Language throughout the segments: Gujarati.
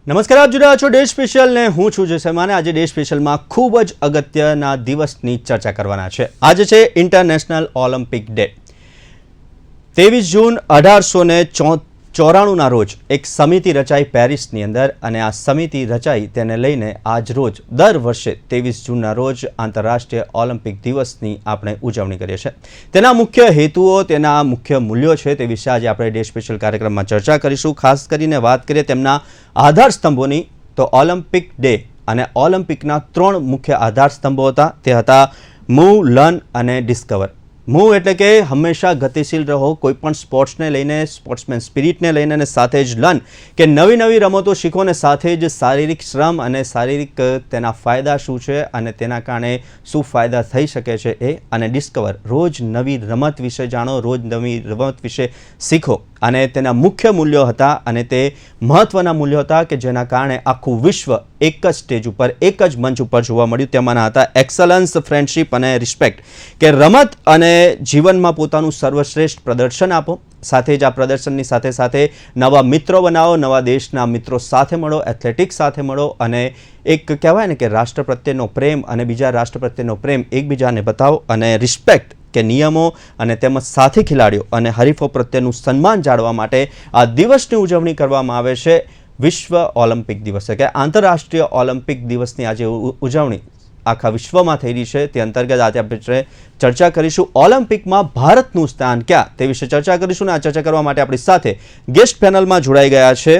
નમસ્કાર, આપ જોઈ રહ્યા છો ડે સ્પેશિયલ ને હું છું જયસમાને। આજે ડે સ્પેશિયલમાં ખૂબ જ અગત્યના દિવસની ચર્ચા કરવાના છે। આજે છે ઇન્ટરનેશનલ ઓલિમ્પિક ડે। 23 જૂન 1894ના રોજ એક સમિતિ રચાઈ પેરિસની અંદર, અને આ સમિતિ રચાઈ તેને લઈને આજ રોજ દર વર્ષે 23 જૂનના રોજ આંતરરાષ્ટ્રીય ઓલિમ્પિક દિવસની આપણે ઉજવણી કરીએ છીએ। તેના મુખ્ય હેતુઓ, તેના મુખ્ય મૂલ્યો છે તે વિશે આજે આપણે ડે સ્પેશિયલ કાર્યક્રમમાં ચર્ચા કરીશું। ખાસ કરીને વાત કરીએ તેમના આધાર સ્તંભોની, તો ઓલિમ્પિક ડે અને ઓલિમ્પિકના 3 મુખ્ય આધાર સ્તંભો હતા। તે હતા મૂવ, લર્ન અને ડિસ્કવર। મૂવ એટલે કે હંમેશા ગતિશીલ રહો, કોઈ પણ સ્પોર્ટ્સને લઈને, સ્પોર્ટ્સમેન સ્પિરિટને લઈને, અને સાથે જ લર્ન કે નવી નવી રમતો શીખો, અને સાથે જ શારીરિક શ્રમ અને શારીરિક તેના ફાયદા શું છે અને તેના કારણે શું ફાયદા થઈ શકે છે એ, અને ડિસ્કવર રોજ નવી રમત વિશે જાણો, રોજ નવી રમત વિશે શીખો। અને તેના મુખ્ય મૂલ્યો હતા, અને તે મહત્ત્વના મૂલ્યો હતા કે જેના કારણે આખું વિશ્વ એક જ સ્ટેજ ઉપર, એક જ મંચ ઉપર જોવા મળ્યું। તેમાંના હતા એક્સલન્સ, ફ્રેન્ડશિપ અને રિસ્પેક્ટ, કે રમત અને જીવનમાં પોતાનું સર્વશ્રેષ્ઠ પ્રદર્શન આપો, સાથે જ આ પ્રદર્શનની સાથે સાથે નવા મિત્રો બનાવો, નવા દેશના મિત્રો સાથે મળો, એથ્લેટિક્સ સાથે મળો, અને એક કહેવાય ને કે રાષ્ટ્ર પ્રત્યેનો પ્રેમ અને બીજા રાષ્ટ્ર પ્રત્યેનો પ્રેમ એકબીજાને બતાવો, અને રિસ્પેક્ટ કે નિયમો અને તેમજ સાથી ખેલાડીઓ અને હરીફો પ્રત્યેનું સન્માન જાળવવા માટે આ દિવસની ઉજવણી કરવામાં આવે છે। વિશ્વ ઓલિમ્પિક દિવસ કે આંતરરાષ્ટ્રીય ઓલિમ્પિક દિવસની આજે ઉજવણી આખા વિશ્વમાં થઈ રહી છે। તે અંતર્ગત આજે આપણે ચર્ચા કરીશું ઓલિમ્પિકમાં ભારતનું સ્થાન ક્યાં, તે વિશે ચર્ચા કરીશું। અને આ ચર્ચા કરવા માટે આપણી સાથે ગેસ્ટ પેનલમાં જોડાઈ ગયા છે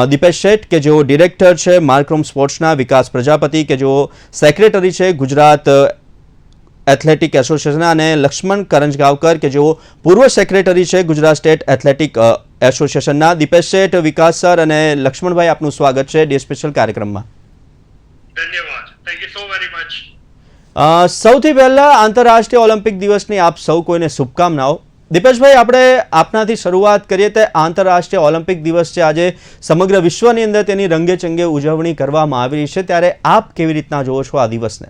દીપેશ શેઠ, કે જેઓ ડિરેક્ટર છે માર્ક્રોમ સ્પોર્ટ્સના, વિકાસ પ્રજાપતિ, કે જેઓ સેક્રેટરી છે ગુજરાત એથ્લેટિક એસોસિએશનના, અને લક્ષ્મણ કરંજગાવકર, કે જેઓ પૂર્વ સેક્રેટરી છે ગુજરાત સ્ટેટ એથ્લેટિક એસોસિએશનના। દીપેશ શેઠ, વિકાસ સર અને લક્ષ્મણભાઈ, આપનું સ્વાગત છે ડે સ્પેશિયલ કાર્યક્રમમાં। ધન્યવાદ, thank you so very much. સૌથી પહેલા આંતરરાષ્ટ્રીય ઓલિમ્પિક દિવસની આપ સૌ કોઈને શુભકામનાઓ। દીપેશભાઈ, આપણે આપનાથી શરૂઆત કરીએ તો આંતરરાષ્ટ્રીય ઓલિમ્પિક દિવસ છે આજે, સમગ્ર વિશ્વની અંદર તેની રંગેચંગે ઉજવણી કરવામાં આવી રહી છે, ત્યારે આપ કેવી રીતના જોવો છો આ દિવસને?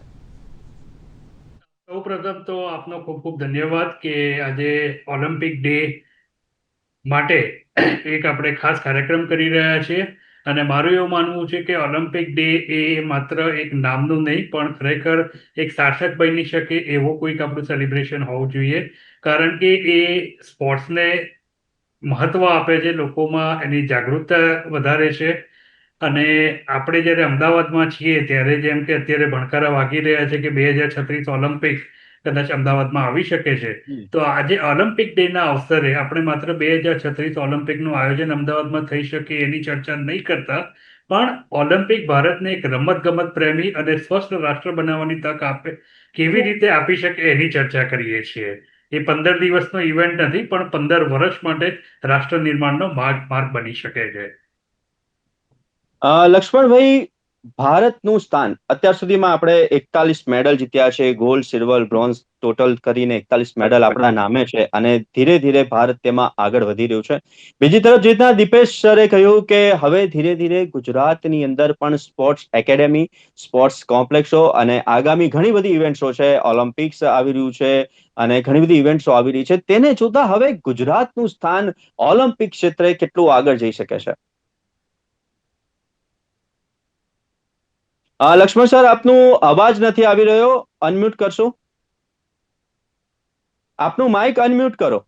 સૌપ્રથમ તો આપનો ખૂબ ખૂબ ધન્યવાદ કે આજે ઓલિમ્પિક ડે માટે એક આપણે ખાસ કાર્યક્રમ કરી રહ્યા છીએ। અને મારું એવું માનવું છે કે ઓલિમ્પિક ડે એ માત્ર એક નામનું નહીં, પણ ખરેખર એક સાર્થક બની શકે એવો કોઈક આપણું સેલિબ્રેશન હોવું જોઈએ, કારણ કે એ સ્પોર્ટ્સને મહત્વ આપે છે, લોકોમાં એની જાગૃતતા વધારે છે। અને આપણે જ્યારે અમદાવાદમાં છીએ ત્યારે જેમ કે અત્યારે ભણકારા વાગી રહ્યા છે કે 2036 ઓલિમ્પિક કદાચ અમદાવાદમાં આવી શકે છે, તો આજે ઓલિમ્પિક ડેના અવસરે આપણે માત્ર 2036 ઓલિમ્પિકનું આયોજન અમદાવાદમાં થઈ શકે એની ચર્ચા નહીં કરતા, પણ ઓલિમ્પિક ભારતને એક રમતગમત પ્રેમી અને સ્વસ્થ રાષ્ટ્ર બનાવવાની તક આપે, કેવી રીતે આપી શકે એની ચર્ચા કરીએ છીએ। એ 15 દિવસનો ઇવેન્ટ નથી, પણ 15 વર્ષ માટે રાષ્ટ્ર નિર્માણનો માર્ગ બની શકે છે। લક્ષ્મણભાઈ, ભારતનું સ્થાન અત્યાર સુધીમાં આપણે 41 મેડલ જીત્યા છે, ગોલ્ડ, સિલ્વર, બ્રોન્ઝ ટોટલ કરીને 41 મેડલ આપણા નામે છે, અને ધીરે ધીરે ભારત તેમાં આગળ વધી રહ્યું છે। બીજી તરફ જે રીતના દીપેશ સરે કહ્યું કે હવે ધીરે ધીરે ગુજરાતની અંદર પણ સ્પોર્ટ્સ એકેડેમી, સ્પોર્ટ્સ કોમ્પ્લેક્સો અને આગામી ઘણી બધી ઇવેન્ટ્સો છે, ઓલિમ્પિક્સ આવી રહ્યું છે અને ઘણી બધી ઇવેન્ટ્સો આવી રહી છે, તેને જોતા હવે ગુજરાતનું સ્થાન ઓલિમ્પિક ક્ષેત્રે કેટલું આગળ જઈ શકે છે? લક્ષ્મણ સર, આપનું અવાજ નથી આવી રહ્યો, અનમ્યુટ કરશો? આપનું માઇક અનમ્યુટ કરો।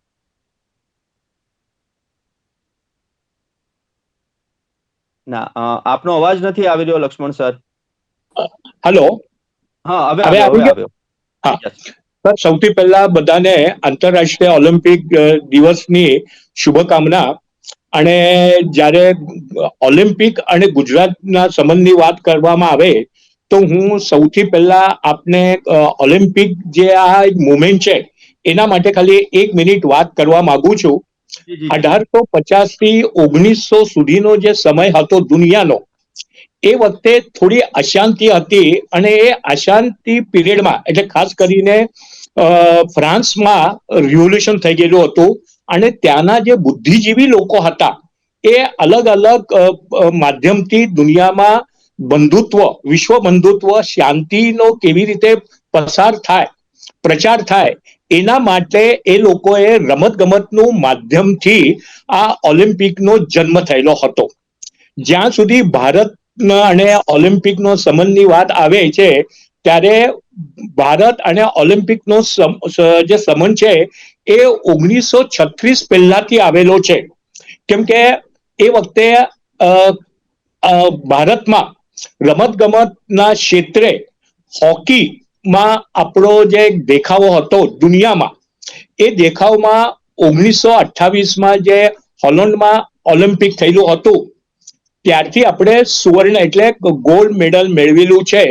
ના, આપનો અવાજ નથી આવી રહ્યો લક્ષ્મણ સર। હેલો, હા, હવે હવે આવ્યો, હવે આવી ગયો? આવ્યો। હા Yes. સર, સૌથી પહેલા બધાને આંતરરાષ્ટ્રીય ઓલિમ્પિક દિવસની શુભકામના। અને જ્યારે ઓલિમ્પિક અને ગુજરાતના સંબંધની વાત કરવામાં આવે તો હું સૌથી પહેલા આપને ઓલિમ્પિક જે આ મુવમેન્ટ છે એના માટે ખાલી 1 મિનિટ વાત કરવા માંગુ છું। જી, જી, જી। 1850 થી 1900 સુધીનો જે સમય હતો દુનિયાનો, એ વખતે થોડી અશાંતિ હતી, અને એ અશાંતિ પીરિયડમાં, એટલે ખાસ કરીને ફ્રાન્સમાં રિવોલ્યુશન થઈ ગયેલું હતું, અને ત્યાંના જે બુદ્ધિજીવી લોકો હતા એ અલગ અલગ માધ્યમથી દુનિયામાં બંધુત્વ, વિશ્વ બંધુત્વ, શાંતિનો કેવી રીતે પ્રચાર થાય એના માટે એ લોકોએ રમતગમતનું માધ્યમથી આ ઓલિમ્પિકનો જન્મ થયેલો હતો। જ્યાં સુધી ભારતના અને ઓલિમ્પિકનો સંબંધની વાત આવે છે ત્યારે ભારત અને ઓલિમ્પિકનો જે સંબંધ છે એ 1936 પહેલાથી આવેલો છે. કેમ કે એ વખતે ભારતમાં રમતગમતના ક્ષેત્રે હોકીમાં આપણો જે દેખાવો હતો દુનિયામાં, એ દેખાવમાં 1928માં જે હોલેન્ડમાં ઓલિમ્પિક થયેલું હતું ત્યારથી આપણે સુવર્ણ એટલે ગોલ્ડ મેડલ મેળવેલું છે.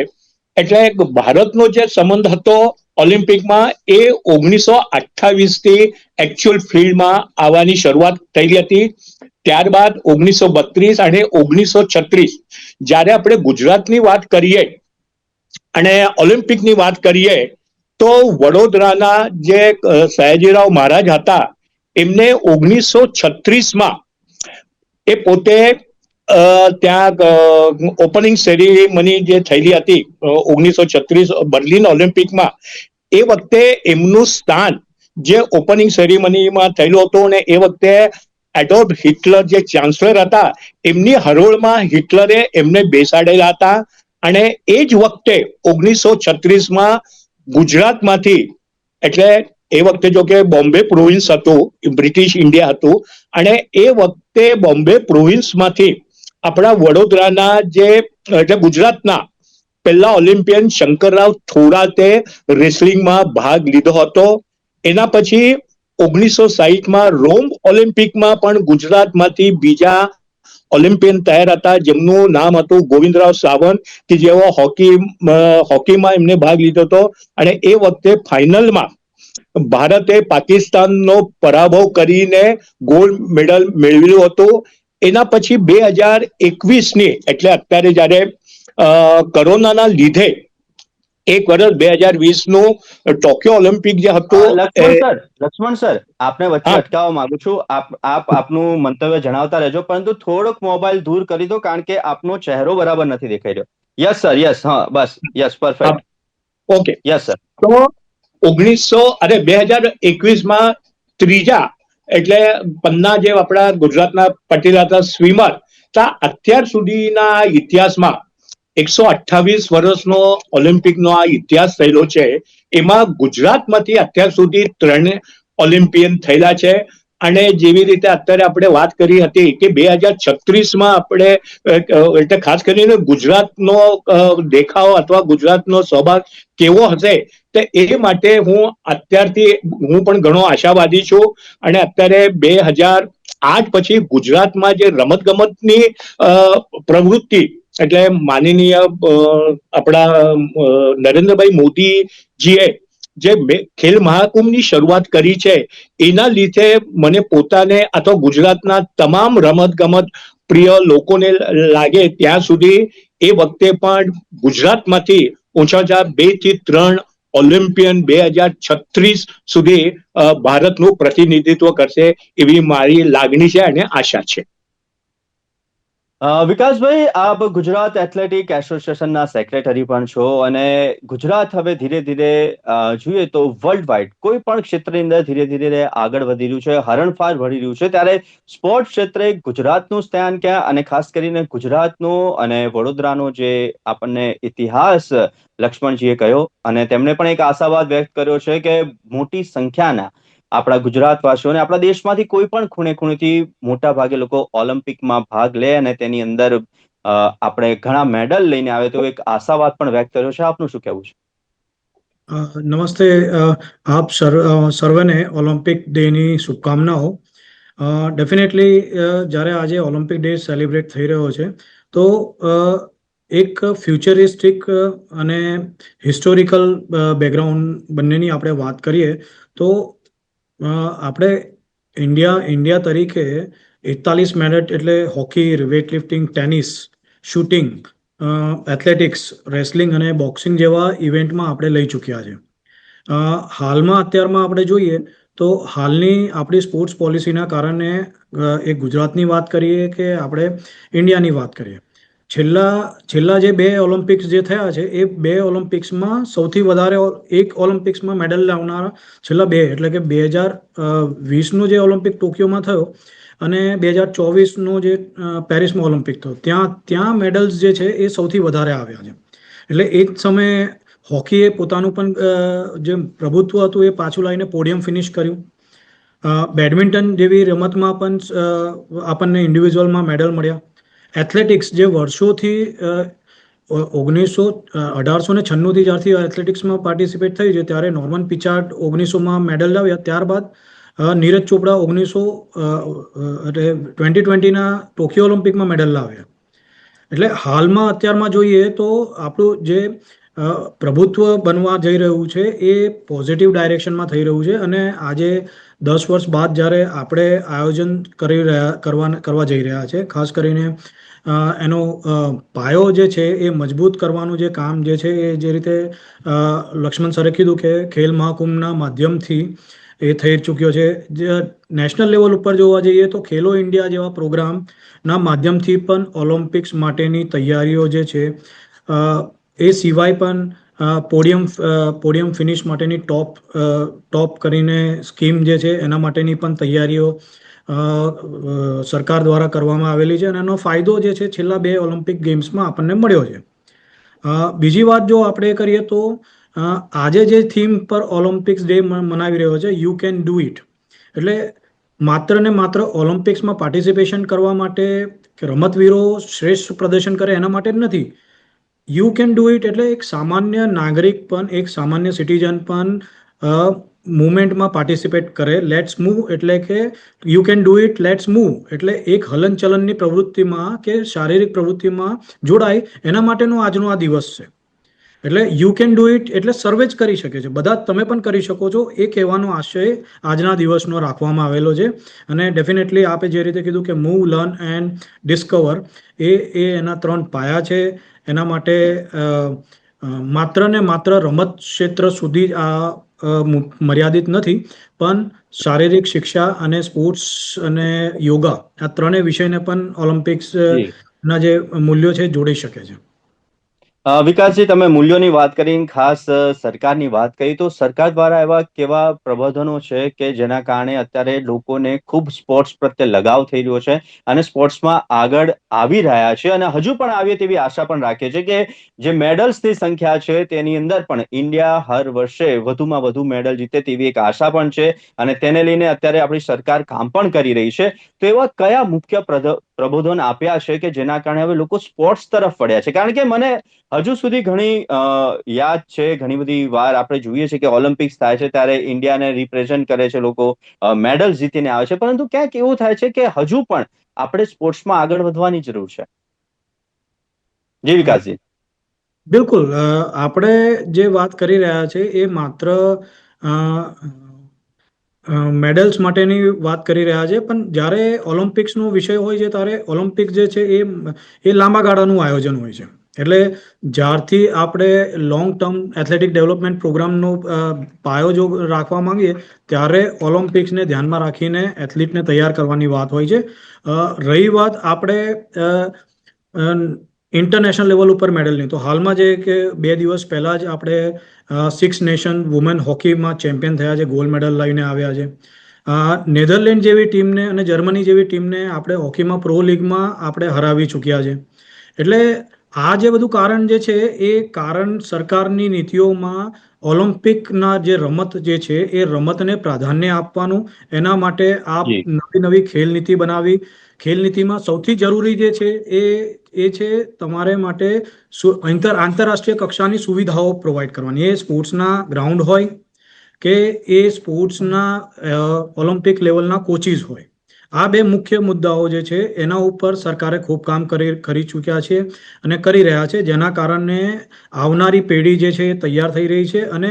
એટલે ભારતનો જે સંબંધ હતો ઓલિમ્પિકમાં એ 1928 થી એકચ્યુઅલ ફિલ્ડમાં આવવાની શરૂઆત થયેલી હતી. ત્યારબાદ 1932 અને 1936 જ્યારે આપણે ગુજરાતની વાત કરીએ અને ઓલિમ્પિકની વાત કરીએ તો વડોદરાના જે સયાજીરાવ મહારાજ હતા એમને 1936માં એ પોતે ત્યાં ઓપનિંગ સેરેમની જે થયેલી હતી 1936 બર્લિન ઓલિમ્પિકમાં, એ વખતે એમનું સ્થાન જે ઓપનિંગ સેરેમનીમાં થયેલું હતું અને એ વખતે એડોલ્ફ હિટલર જે ચાન્સલર હતા એમની હરોળમાં હિટલરે એમને બેસાડેલા હતા. અને એ જ વખતે 1936માં ગુજરાતમાંથી, એટલે એ વખતે જો કે બોમ્બે પ્રોવિન્સ હતું, બ્રિટિશ ઇન્ડિયા હતું, અને એ વખતે બોમ્બે પ્રોવિન્સમાંથી આપણા વડોદરાના જે એટલે ગુજરાતના પહેલા ઓલિમ્પિયન શંકરરાવ થોરાતે રેસલિંગમાં ભાગ લીધો હતો. એના પછી 1960માં રોમ ઓલિમ્પિકમાં પણ ગુજરાતમાંથી બીજા ઓલિમ્પિયન તૈયાર હતા જેમનું નામ હતું ગોવિંદરાવ સાવંત, કે જેઓ હોકીમાં એમને ભાગ લીધો હતો. અને એ વખતે ફાઇનલમાં ભારતે પાકિસ્તાનનો પરાભવ કરીને ગોલ્ડ મેડલ મેળવેલું હતું. એના પછી 2021ની એટલે અત્યારે જયારે કોરોનાના લીધે એક વર્ષ 2020નું ટોક્યો ઓલિમ્પિક જે હતું. લક્ષ્મણ સર, આપને વચ્ચે અટકાવવા માંગુ છું. આપનું મંતવ્ય જણાવતા રહેજો, પરંતુ થોડોક મોબાઈલ દૂર કરી દો કારણ કે આપનો ચહેરો બરાબર નથી દેખાઈ રહ્યો. યસ સર, યસ, હા બસ, yes, perfect. Okay, yes sir. તો 2021માં ત્રીજા એટલે પન્ના જે આપણા ગુજરાતના પટેલ હતા સ્વિમર, અત્યાર સુધીના ઇતિહાસમાં 128 વર્ષનો ઓલિમ્પિકનો આ ઇતિહાસ થયેલો છે. એમાં ગુજરાતમાંથી અત્યાર સુધી 3 ઓલિમ્પિયન થયેલા છે. અને જેવી રીતે અત્યારે આપણે વાત કરી હતી કે 2036માં આપણે એટલે ખાસ કરીને ગુજરાતનો દેખાવ અથવા ગુજરાતનો સહભાગ કેવો હશે તો એ માટે હું પણ ઘણો આશાવાદી છું. અને અત્યારે 2008 પછી ગુજરાતમાં જે રમતગમતની પ્રવૃત્તિ એટલે માનનીય આપણા નરેન્દ્રભાઈ મોદીજીએ જે ખેલ મહાકુંભની શરૂઆત કરી છે એના લીધે મને પોતાને અથવા ગુજરાતના તમામ રમતગમત પ્રિય લોકોને લાગે ત્યાં સુધી એ વખતે પણ ગુજરાતમાંથી ઓછામાં ઓછા 2 થી 3 ઓલિમ્પિયન 2036 સુધી ભારતનું પ્રતિનિધિત્વ કરશે એવી મારી લાગણી છે અને આશા છે. વિકાસભાઈ, આપ ગુજરાત એથ્લેટિક એસોસિએશનના સેક્રેટરી પણ છો અને ગુજરાત હવે ધીરે ધીરે જોઈએ તો વર્લ્ડ વાઇડ કોઈ પણ ક્ષેત્રની અંદર ધીરે ધીરે આગળ વધી રહ્યું છે, હરણફાળ ભરી રહ્યું છે. ત્યારે સ્પોર્ટ ક્ષેત્રે ગુજરાતનું સ્થાન ક્યાં, અને ખાસ કરીને ગુજરાતનો અને વડોદરાનો જે આપણને ઇતિહાસ લક્ષ્મણજીએ કહ્યો, અને તેમણે પણ એક આશાવાદ વ્યક્ત કર્યો છે કે મોટી સંખ્યાના આપણા ગુજરાતવાસીઓને આપણા દેશમાંથી કોઈ પણ ખૂણે ખૂણેથી મોટા ભાગે લોકો ઓલિમ્પિકમાં ભાગ લે અને તેની અંદર આપણે ઘણા મેડલ લઈને આવે તો એક આશાવાદ પણ વ્યક્ત કર્યો છે. આપનું શું કહેવું છે? નમસ્તે, આપ સર્વેને ઓલિમ્પિક ડેની શુભકામનાઓ. ડેફિનેટલી જ્યારે આજે ઓલિમ્પિક ડે સેલિબ્રેટ થઈ રહ્યો છે તો એક ફ્યુચરિસ્ટિક અને હિસ્ટોરિકલ બેકગ્રાઉન્ડ બંનેની આપણે વાત કરીએ તો આપણે ઇન્ડિયા તરીકે 41 મેડલ એટલે hockey, weight lifting, tennis, shooting, athletics, wrestling અને બોક્સિંગ જેવા ઇવેન્ટમાં આપણે લઈ ચૂક્યા છે. હાલમાં અત્યારમાં આપણે જોઈએ તો હાલની આપણી સ્પોર્ટ્સ પોલિસીના કારણે એ ગુજરાતની વાત કરીએ કે આપણે ઇન્ડિયાની વાત કરીએ, છેલ્લા જે 2 ઓલિમ્પિક્સ જે થયા છે એ 2 ઓલિમ્પિક્સમાં સૌથી વધારે એક ઓલિમ્પિક્સમાં મેડલ લાવનારા છેલ્લા 2 એટલે કે 2020નો જે ઓલિમ્પિક ટોક્યોમાં થયો અને 2024નો જે પેરિસમાં ઓલિમ્પિક થયો ત્યાં મેડલ્સ જે છે એ સૌથી વધારે આવ્યા છે. એટલે એ જ સમયે હોકીએ પોતાનું પણ જે પ્રભુત્વ હતું એ પાછું લાવીને પોડિયમ ફિનિશ કર્યું. બેડમિન્ટન જેવી રમતમાં પણ આપણને ઇન્ડિવિજ્યુઅલમાં મેડલ મળ્યા. એથ્લેટિક્સ જે વર્ષોથી 1896થી જ્યારથી એથ્લેટિક્સમાં પાર્ટિસિપેટ થઈ છે ત્યારે નોર્મન પિચાર્ડ 1900માં મેડલ લાવ્યા. ત્યારબાદ નીરજ ચોપડા 2020ના ટોક્યો ઓલિમ્પિકમાં મેડલ લાવ્યા. એટલે હાલમાં અત્યારમાં જોઈએ તો આપણું જે પ્રભુત્વ બનવા જઈ રહ્યું છે એ પોઝિટિવ ડાયરેક્શનમાં થઈ રહ્યું છે. અને આજે 10 વર્ષ બાદ જ્યારે આપણે આયોજન કરવા જઈ રહ્યા છે, ખાસ કરીને એનો પાયો જે છે એ મજબૂત કરવાનું જે કામ જે છે એ જે રીતે લક્ષ્મણ સરે કીધું કે ખેલ મહાકુંભના માધ્યમથી એ થઈ ચૂક્યો છે. જે નેશનલ લેવલ ઉપર જોવા જઈએ તો ખેલો ઇન્ડિયા જેવા પ્રોગ્રામના માધ્યમથી પણ ઓલિમ્પિક્સ માટેની તૈયારીઓ જે છે એ સિવાય પણ પોડિયમ ફિનિશ માટેની ટોપ કરીને સ્કીમ જે છે એના માટેની પણ તૈયારીઓ સરકાર દ્વારા કરવામાં આવેલી છે અને એનો ફાયદો જે છે છેલ્લા 2 ઓલિમ્પિક ગેમ્સમાં આપણને મળ્યો છે. બીજી વાત જો આપણે કરીએ તો આજે જે થીમ પર ઓલિમ્પિક્સ ડે મનાવી રહ્યો છે, યુ કેન ડુ ઇટ, એટલે માત્ર ને માત્ર ઓલિમ્પિક્સમાં પાર્ટિસિપેશન કરવા માટે કે રમતવીરો શ્રેષ્ઠ પ્રદર્શન કરે એના માટે જ નથી. યુ કેન ડુ ઇટ એટલે એક સામાન્ય નાગરિક પણ, એક સામાન્ય સિટીઝન પણ મુવમેન્ટમાં પાર્ટિસિપેટ કરે. લેટ્સ મૂવ એટલે કે you can do it, let's move એટલે એક હલનચલનની પ્રવૃત્તિમાં કે શારીરિક પ્રવૃત્તિમાં જોડાય એના માટેનો આજનો આ દિવસ છે. એટલે યુ કેન ડુ ઇટ એટલે સર્વે જ કરી શકે છે, બધા તમે પણ કરી શકો છો એ કહેવાનો આશય આજના દિવસનો રાખવામાં આવેલો છે. અને ડેફિનેટલી આપે જે રીતે કીધું કે મૂવ, લર્ન એન્ડ ડિસ્કવર એ એના 3 પાયા છે. એના માટે માત્ર ને માત્ર રમત ક્ષેત્ર સુધી આ મર્યાદિત નથી, પણ શારીરિક શિક્ષા અને સ્પોર્ટ્સ અને યોગા આ 3 વિષયને પણ ઓલિમ્પિક્સના જે મૂલ્યો છે જોડી શકે છે. વિકાસજી, તમે મૂલ્યોની વાત કરી, ખાસ સરકારની વાત કરી, તો સરકાર દ્વારા એવા કેવા પ્રબોધનો છે કે જેના કારણે અત્યારે લોકોને ખૂબ સ્પોર્ટ્સ પ્રત્યે લગાવ થઈ રહ્યો છે અને સ્પોર્ટ્સમાં આગળ આવી રહ્યા છે અને હજુ પણ આવે તેવી આશા પણ રાખે છે કે જે મેડલ્સની સંખ્યા છે તેની અંદર પણ ઇન્ડિયા હર વર્ષે વધુમાં વધુ મેડલ જીતે તેવી એક આશા પણ છે અને તેને લઈને અત્યારે આપણી સરકાર કામ પણ કરી રહી છે. તો એવા કયા મુખ્ય પ્રબોધન આપ્યા છે કે જેના કારણે હવે લોકો સ્પોર્ટ્સ તરફ વળ્યા છે? કારણ કે મને હજુ સુધી ઘણી યાદ છે, ઘણી બધી વાર આપણે જોઈએ છે કે ઓલિમ્પિક્સ થાય છે ત્યારે ઇન્ડિયાને રિપ્રેઝેન્ટ કરે છે લોકો, મેડલ જીતીને આવે છે, પરંતુ ક્યાંક એવું થાય છે કે હજુ પણ આપણે સ્પોર્ટ્સમાં આગળ વધવાની જરૂર છે. જી વિકાસજી. બિલકુલ, આપણે જે વાત કરી રહ્યા છે એ માત્ર મેડલ્સ માટેની વાત કરી રહ્યા છે, પણ જ્યારે ઓલિમ્પિક્સનો વિષય હોય છે ત્યારે ઓલિમ્પિક્સ જે છે એ લાંબા ગાળાનું આયોજન હોય છે. એટલે જ્યારથી આપણે લોંગ ટર્મ એથ્લેટિક ડેવલપમેન્ટ પ્રોગ્રામનો પાયો જો રાખવા માંગીએ ત્યારે ઓલિમ્પિક્સને ધ્યાનમાં રાખીને એથ્લીટને તૈયાર કરવાની વાત હોય છે. રહી વાત આપણે ઇન્ટરનેશનલ લેવલ ઉપર મેડલની, તો હાલમાં જે કે 2 દિવસ પહેલાં જ આપણે 6 નેશન વુમેન હોકીમાં ચેમ્પિયન થયા છે, ગોલ્ડ મેડલ લઈને આવ્યા છે. નેધરલેન્ડ જેવી ટીમને અને જર્મની જેવી ટીમને આપણે હોકીમાં પ્રો લીગમાં આપણે હરાવી ચૂક્યા છે. એટલે આ જે બધું કારણ જે છે એ કારણ સરકારની નીતિઓમાં ઓલિમ્પિકના જે રમત જે છે એ રમતને પ્રાધાન્ય આપવાનું, એના માટે આ નવી ખેલ નીતિ બનાવી. ખેલ નીતિમાં સૌથી જરૂરી જે છે એ છે તમારે માટે આંતરરાષ્ટ્રીય કક્ષાની સુવિધાઓ પ્રોવાઈડ કરવાની. એ સ્પોર્ટ્સના ગ્રાઉન્ડ હોય કે એ સ્પોર્ટ્સના ઓલિમ્પિક લેવલના કોચિસ હોય. આ 2 મુખ્ય મુદ્દાઓ જે છે એના ઉપર સરકારે ખૂબ કામ કરી ચૂક્યા છે અને કરી રહ્યા છે, જેના કારણે આવનારી પેઢી જે છે એ તૈયાર થઈ રહી છે. અને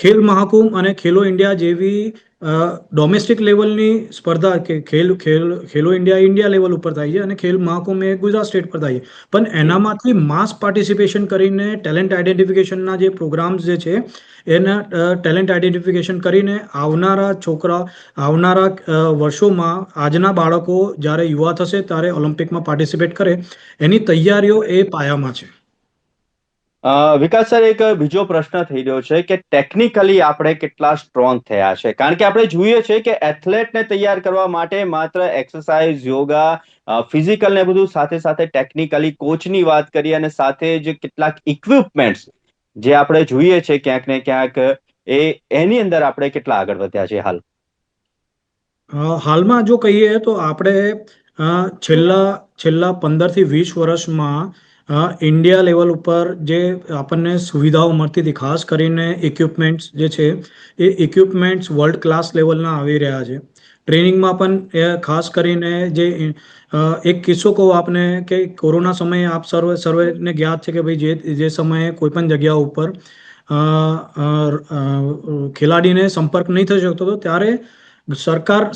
ખેલ મહાકુંભ અને ખેલો ઇન્ડિયા જેવી ડોમેસ્ટિક લેવલની સ્પર્ધા કે ખેલો ઇન્ડિયા લેવલ ઉપર થાય છે અને ખેલ મહાકુંભ એ ગુજરાત સ્ટેટ પર થાય છે, પણ એનામાંથી માસ પાર્ટિસિપેશન કરીને ટેલેન્ટ આઈડેન્ટિફિકેશનના જે પ્રોગ્રામ્સ જે છે એના ટેલેન્ટ આઈડેન્ટિફિકેશન કરીને આવનારા વર્ષોમાં આજના બાળકો જ્યારે યુવા થશે ત્યારે ઓલિમ્પિકમાં પાર્ટિસિપેટ કરે એની તૈયારીઓ એ પાયામાં છે. વિકાસ સર, એક બીજો પ્રશ્ન થઈ રહ્યો છે કે ટેકનિકલી આપણે કેટલા સ્ટ્રોંગ થયા છે, કારણ કે આપણે જોઈએ છે કે એથ્લેટને તૈયાર કરવા માટે માત્ર એક્સરસાઇઝ, યોગા, ફિઝિકલ ને બધું સાથે સાથે ટેકનિકલી કોચની વાત કરીએ અને સાથે જ કેટલાક ઇક્વિપમેન્ટ્સ જે આપણે જોઈએ છે ક્યાંક ને ક્યાંક એની અંદર આપણે કેટલા આગળ વધ્યા છે હાલ? હાલમાં જો કહીએ તો આપણે છેલ્લા 15 થી 20 વર્ષમાં ઇન્ડિયા લેવલ ઉપર જે આપણને સુવિધાઓ મળતી હતી, ખાસ કરીને ઇક્વિપમેન્ટ્સ જે છે એ ઇક્વિપમેન્ટ્સ વર્લ્ડ ક્લાસ લેવલના આવી રહ્યા છે. ટ્રેનિંગમાં પણ ખાસ કરીને જે એક કિસ્સો કહું આપને કે કોરોના સમયે આપ સર્વેને જ્ઞાત છે કે ભાઈ જે સમયે કોઈ પણ જગ્યા ઉપર ખેલાડીને સંપર્ક નહીં થઈ શકતો હતો, ત્યારે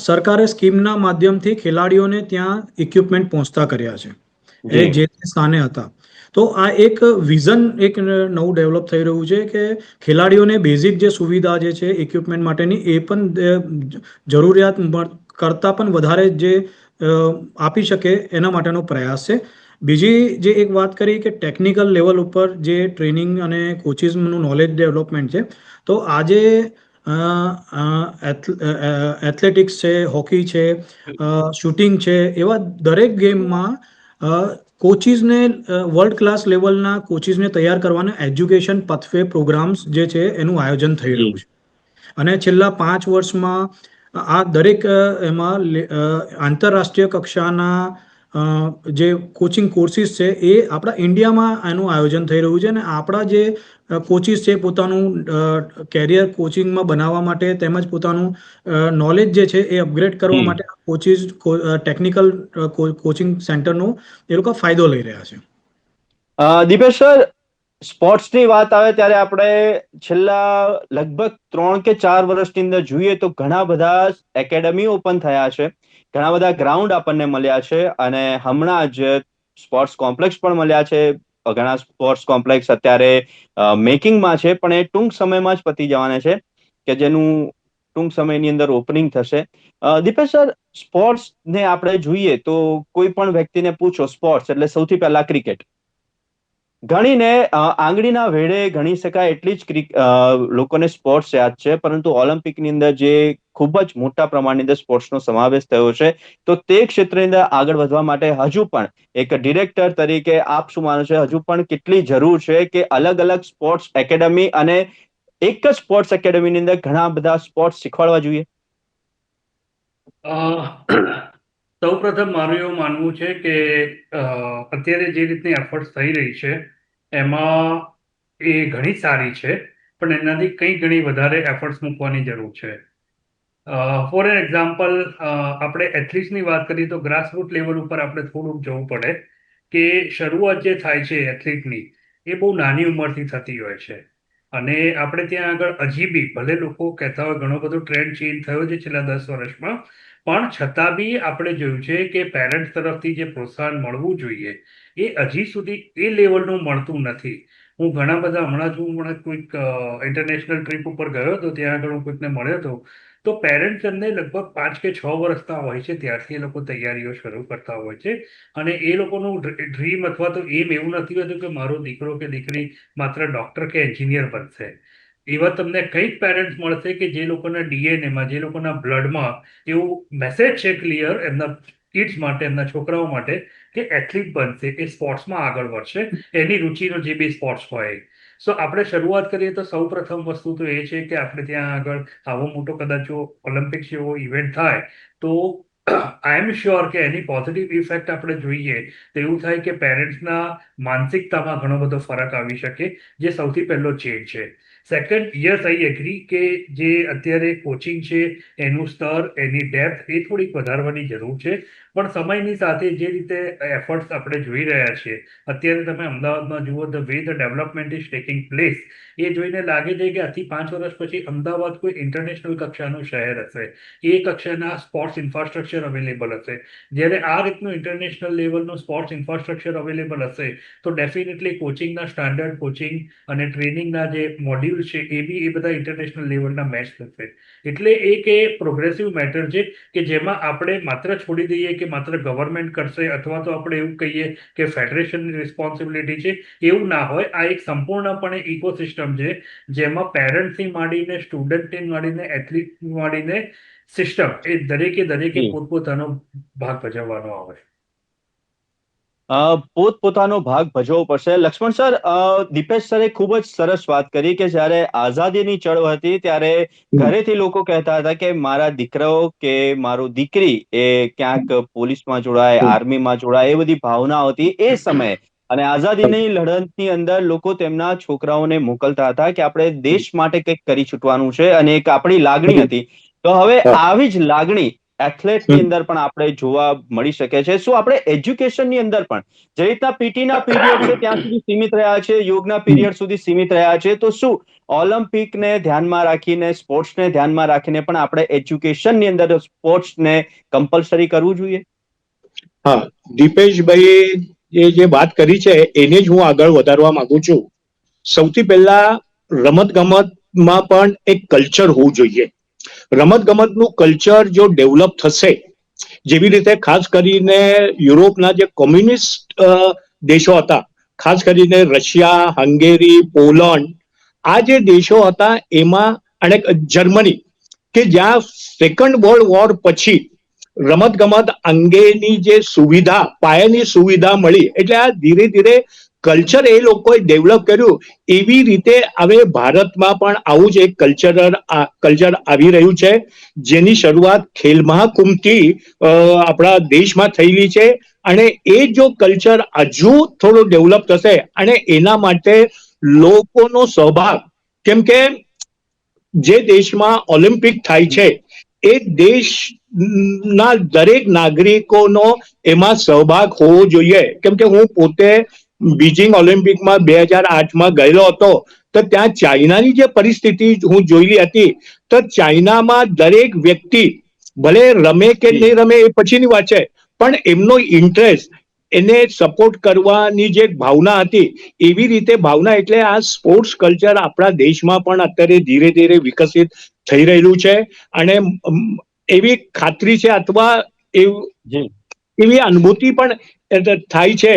સરકારે સ્કીમના માધ્યમથી ખેલાડીઓને ત્યાં ઇક્વિપમેન્ટ પહોંચતા કર્યા છે એ જે તે સ્થાને હતા. તો આ એક વિઝન એક નવું ડેવલપ થઈ રહ્યું છે કે ખેલાડીઓને બેઝિક જે સુવિધા જે છે ઇક્વિપમેન્ટ માટેની એ પણ જરૂરિયાત કરતાં પણ વધારે જે આપી શકે એના માટેનો પ્રયાસ છે. બીજી જે એક વાત કરી કે ટેકનિકલ લેવલ ઉપર જે ટ્રેનિંગ અને કોચિસનું નોલેજ ડેવલપમેન્ટ છે, તો આજે એથ્લેટિક્સ છે, હોકી છે, શૂટિંગ છે, એવા દરેક ગેમમાં કોચિસને વર્લ્ડ ક્લાસ લેવલના કોચિસને તૈયાર કરવાના એજ્યુકેશન પથવે પ્રોગ્રામ્સ જે છે એનું આયોજન થઈ રહ્યું છે. અને છેલ્લા 5 વર્ષમાં આ દરેક એમાં આંતરરાષ્ટ્રીય કક્ષાના જે કોચિંગ કોર્સિસ છે એ આપણા ઇન્ડિયામાં એનું આયોજન થઈ રહ્યું છે. અને આપણા જે કોચિસ છે પોતાનું કેરિયર કોચિંગમાં બનાવવા માટે તેમજ પોતાનું નોલેજ જે છે એ અપગ્રેડ કરવા માટે કોચિસ ટેકનિકલ કોચિંગ સેન્ટરનો એ લોકો ફાયદો લઈ રહ્યા છે. દીપેશ સર, સ્પોર્ટ્સની વાત આવે ત્યારે આપણે છેલ્લા લગભગ 3 કે 4 વર્ષની અંદર જોઈએ તો ઘણા બધા એકેડમી ઓપન થયા છે, ઘણા બધા ગ્રાઉન્ડ આપણને મળ્યા છે અને હમણાં જ સ્પોર્ટ્સ કોમ્પ્લેક્સ પણ મળ્યા છે. ઘણા સ્પોર્ટ્સ કોમ્પ્લેક્સ અત્યારે મેકિંગમાં છે, પણ એ ટૂંક સમયમાં જ પતી જવાના છે કે જેનું ટૂંક સમયની અંદર ઓપનિંગ થશે. દીપેશ સર, સ્પોર્ટ્સ ને આપણે જોઈએ તો કોઈ પણ વ્યક્તિને પૂછો સ્પોર્ટ્સ એટલે સૌથી પહેલા ક્રિકેટ. ગણીને આંગળીના વેઢે ગણી શકાય એટલી જ લોકોને સ્પોર્ટ્સ યાદ છે, પરંતુ ઓલિમ્પિકની અંદર જે ખૂબ જ મોટા પ્રમાણની અંદર સ્પોર્ટ્સનો સમાવેશ થયો છે, તો તે ક્ષેત્રની અંદર આગળ વધવા માટે હજુ પણ એક ડિરેક્ટર તરીકે આપ શું માનો છો, હજુ પણ કેટલી જરૂર છે કે અલગ અલગ સ્પોર્ટ્સ એકેડમી અને એક જ સ્પોર્ટ્સ એકેડમીની અંદર ઘણા બધા સ્પોર્ટ્સ શીખવાડવા જોઈએ? સૌપ્રથમ મારું એવું માનવું છે કે અત્યારે જે રીતની એફર્ટ્સ થઈ રહી છે એમાં એ ઘણી સારી છે, પણ એનાથી કંઈ ઘણી વધારે એફર્ટ્સ મૂકવાની જરૂર છે. ફોર એન એક્ઝામ્પલ, આપણે એથ્લીટ્સની વાત કરીએ તો ગ્રાસરૂટ લેવલ ઉપર આપણે થોડુંક જવું પડે કે શરૂઆત જે થાય છે એથ્લીટની એ બહુ નાની ઉંમરથી થતી હોય છે. અને આપણે ત્યાં આગળ હજી બી ભલે લોકો કહેતા હોય ઘણો બધો ટ્રેન્ડ ચેન્જ થયો છે છેલ્લા 10 વર્ષમાં, પણ છતાં બી આપણે જોયું છે કે પેરેન્ટ્સ તરફથી જે પ્રોત્સાહન મળવું જોઈએ એ હજી સુધી એ લેવલનું મળતું નથી. હું ઘણા બધા હમણાં કોઈક ઇન્ટરનેશનલ ટ્રીપ ઉપર ગયો હતો, ત્યાં આગળ હું કોઈકને મળ્યો હતો, તો પેરેન્ટ્સ એમને લગભગ 5 કે 6 વર્ષના હોય છે ત્યારથી એ લોકો તૈયારીઓ શરૂ કરતા હોય છે. અને એ લોકોનું ડ્રીમ અથવા તો એમ એવું નથી હોતું કે મારો દીકરો કે દીકરી માત્ર ડોક્ટર કે એન્જિનિયર બનશે. એવા તમને કંઈક પેરેન્ટ્સ મળશે કે જે લોકોના ડીએનએમાં, જે લોકોના બ્લડમાં એવું મેસેજ છે ક્લિયર એમના કિડ્સ માટે, એમના છોકરાઓ માટે કે એથ્લીટ બનશે, એ સ્પોર્ટ્સમાં આગળ વધશે, એની રુચિનો જે બી સ્પોર્ટ્સ હોય. સો આપણે શરૂઆત કરીએ તો સૌ પ્રથમ વસ્તુ તો એ છે કે આપણે ત્યાં આગળ આવો મોટો કદાચ જો ઓલિમ્પિક્સ જેવો ઇવેન્ટ થાય તો આઈ એમ શ્યોર કે એની પોઝિટિવ ઇફેક્ટ આપણે જોઈએ તો એવું થાય કે પેરેન્ટ્સના માનસિકતામાં ઘણો બધો ફરક આવી શકે, જે સૌથી પહેલો ચેન્જ છે. સેકન્ડ, યસ આઈ એગ્રી કે જે અત્યારે કોચિંગ છે એનું સ્તર, એની ડેપ્થ એ થોડીક વધારવાની જરૂર છે. પણ સમયની સાથે જે રીતે એફર્ટ્સ આપણે જોઈ રહ્યા છીએ, અત્યારે તમે અમદાવાદમાં જુઓ, the way the development is taking place, એ જોઈને લાગે છે કે આથી 5 વર્ષ પછી અમદાવાદ કોઈ ઇન્ટરનેશનલ કક્ષાનું શહેર હશે, એ કક્ષાના સ્પોર્ટ્સ ઇન્ફ્રાસ્ટ્રક્ચર અવેલેબલ હશે. જ્યારે આ રીતનું ઇન્ટરનેશનલ લેવલનું સ્પોર્ટ્સ ઇન્ફ્રાસ્ટ્રક્ચર અવેલેબલ હશે તો ડેફિનેટલી કોચિંગના સ્ટાન્ડર્ડ, કોચિંગ અને ટ્રેનિંગના જે મોડ્યુલ શેડ્યુલ છે એ બી એ બધા ઇન્ટરનેશનલ લેવલના મેચ થશે. એટલે એક એ પ્રોગ્રેસિવ મેટર છે કે જેમાં આપણે માત્ર છોડી દઈએ કે માત્ર ગવર્મેન્ટ કરશે અથવા તો આપણે એવું કહીએ કે ફેડરેશનની રિસ્પોન્સિબિલિટી છે, એવું ના હોય. આ એક સંપૂર્ણપણે ઇકોસિસ્ટમ છે જેમાં પેરેન્ટ્સથી માંડીને સ્ટુડન્ટથી માંડીને એથ્લીટથી માંડીને સિસ્ટમ એ દરેકે પોતપોતાનો ભાગ ભજવવાનો આવે. પોતપોતાનો ભાગ ભજવવો પડશે. લક્ષ્મણ સર, દીપેશ સરે ખૂબ જ સરસ વાત કરી કે જ્યારે આઝાદીની ચળવળ હતી ત્યારે ઘરેથી લોકો કહેતા હતા કે મારા દીકરાઓ કે મારો દીકરી એ ક્યાંક પોલીસમાં જોડાય, આર્મીમાં જોડાય, એ બધી ભાવનાઓ હતી એ સમયે. અને આઝાદીની લડતની અંદર લોકો તેમના છોકરાઓને મોકલતા હતા કે આપણે દેશ માટે કંઈક કરી છૂટવાનું છે અને એક આપણી લાગણી હતી. તો હવે આવી જ લાગણી એથ્લેટની અંદર પણ આપણે જોવા મળી શકે છે. શું આપણે એજ્યુકેશનની અંદર પણ જે રીતના પીટીના પીરિયડ છે ત્યાં સુધી સીમિત રહ્યા છે, યોગના પીરિયડ સુધી સીમિત રહ્યા છે, તો શું ઓલિમ્પિકને ધ્યાનમાં રાખીને, સ્પોર્ટ્સને ધ્યાનમાં રાખીને પણ આપણે એજ્યુકેશનની અંદર સ્પોર્ટ્સને કમ્પલસરી કરવું જોઈએ? હા, દીપેશભાઈ જે વાત કરી છે એને જ હું આગળ વધારવા માંગુ છું. સૌથી પહેલા રમતગમતમાં પણ એક કલ્ચર હોવું જોઈએ. રમતગમતનું કલ્ચર જો ડેવલપ થશે, જેવી રીતે ખાસ કરીને યુરોપના જે કોમ્યુનિસ્ટ દેશો હતા, ખાસ કરીને રશિયા, હંગેરી, પોલેન્ડ, આ જે દેશો હતા એમાં, અને જર્મની, કે જ્યાં સેકન્ડ વર્લ્ડ વોર પછી રમતગમત અંગેની જે સુવિધા, પાયાની સુવિધા મળી, એટલે આ ધીરે ધીરે કલ્ચર એ લોકોએ ડેવલપ કર્યું. એવી રીતે હવે ભારતમાં પણ આવું જ એક કલ્ચર આવી રહ્યું છે, જેની શરૂઆત ખેલ મહાકુંભથી આપણા દેશમાં થયેલી છે. અને એ જો કલ્ચર હજુ થોડો ડેવલપ થશે અને એના માટે લોકોનો સહભાગ, કેમ કે જે દેશમાં ઓલિમ્પિક થાય છે એ દેશના દરેક નાગરિકોનો એમાં સહભાગ હોવો જોઈએ. કેમ કે હું પોતે બીજિંગ ઓલિમ્પિકમાં 2008માં ગયેલો હતો, તો ત્યાં ચાઇનાની જે પરિસ્થિતિ હું જોયેલી હતી, તો ચાઇનામાં દરેક વ્યક્તિ ભલે રમે કે નહીં રમે એ પછીની વાત છે, પણ એમનો ઇન્ટરેસ્ટ, એને સપોર્ટ કરવાની જે ભાવના હતી, એવી રીતે ભાવના, એટલે આ સ્પોર્ટ્સ કલ્ચર આપણા દેશમાં પણ અત્યારે ધીરે ધીરે વિકસિત થઈ રહેલું છે. અને એવી ખાતરી છે અથવા એવી અનુભૂતિ પણ થાય છે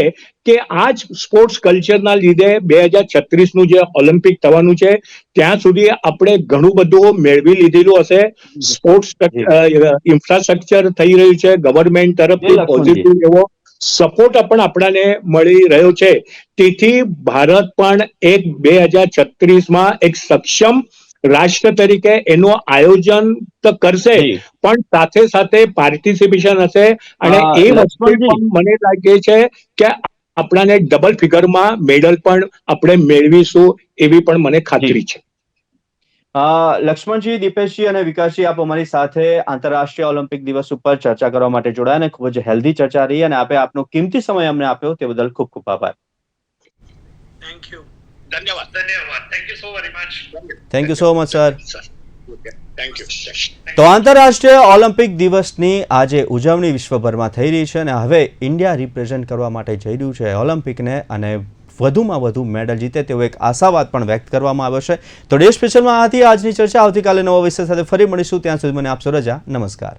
કે આ જ સ્પોર્ટ્સ કલ્ચરના લીધે 2036નું જે ઓલિમ્પિક થવાનું છે ત્યાં સુધી આપણે ઘણું બધું મેળવી લીધેલું હશે. સ્પોર્ટ્સ ઇન્ફ્રાસ્ટ્રક્ચર થઈ રહ્યું છે, ગવર્મેન્ટ તરફથી પોઝિટિવ એવો સપોર્ટ પણ આપણાને મળી રહ્યો છે. તેથી ભારત પણ એક 2036માં એક સક્ષમ રાષ્ટ્ર તરીકે એનું આયોજન તો કરશે, પણ સાથે સાથે પાર્ટિસિપેશન હશે. અને એ વસ્તુ પણ મને લાગે છે કે આપણાને ડબલ ફિગરમાં મેડલ પણ આપણે મેળવીશું, એવી પણ મને ખાતરી છે. લક્ષ્મણજી, દીપેશજી અને વિકાસજી, આપ અમારી સાથે આંતરરાષ્ટ્રીય ઓલિમ્પિક દિવસ ઉપર ચર્ચા કરવા માટે જોડાયા અને ખૂબ જ હેલ્ધી ચર્ચા રહી, અને આપે આપનો કિંમતી સમય અમને આપ્યો તે બદલ ખૂબ ખૂબ આભાર. Thank you. ધન્યવાદ. Thank you so very much. Thank you so much sir. Thank you. તો આંતરરાષ્ટ્રીય ઓલિમ્પિક દિવસની આજે ઉજવણી વિશ્વભરમાં થઈ રહી છે અને હવે ઇન્ડિયા રિપ્રેઝેન્ટ કરવા માટે જઈ રહ્યું છે ઓલિમ્પિકને, અને વધુમાં વધુ મેડલ જીતે તેવો એક આશાવાદ પણ વ્યક્ત કરવામાં આવ્યો છે. તો ડે સ્પેશિયલમાં હતી આજની ચર્ચા. આવતીકાલે નવા વિષય સાથે ફરી મળીશું. ત્યાં સુધી મને આપશો રજા. નમસ્કાર.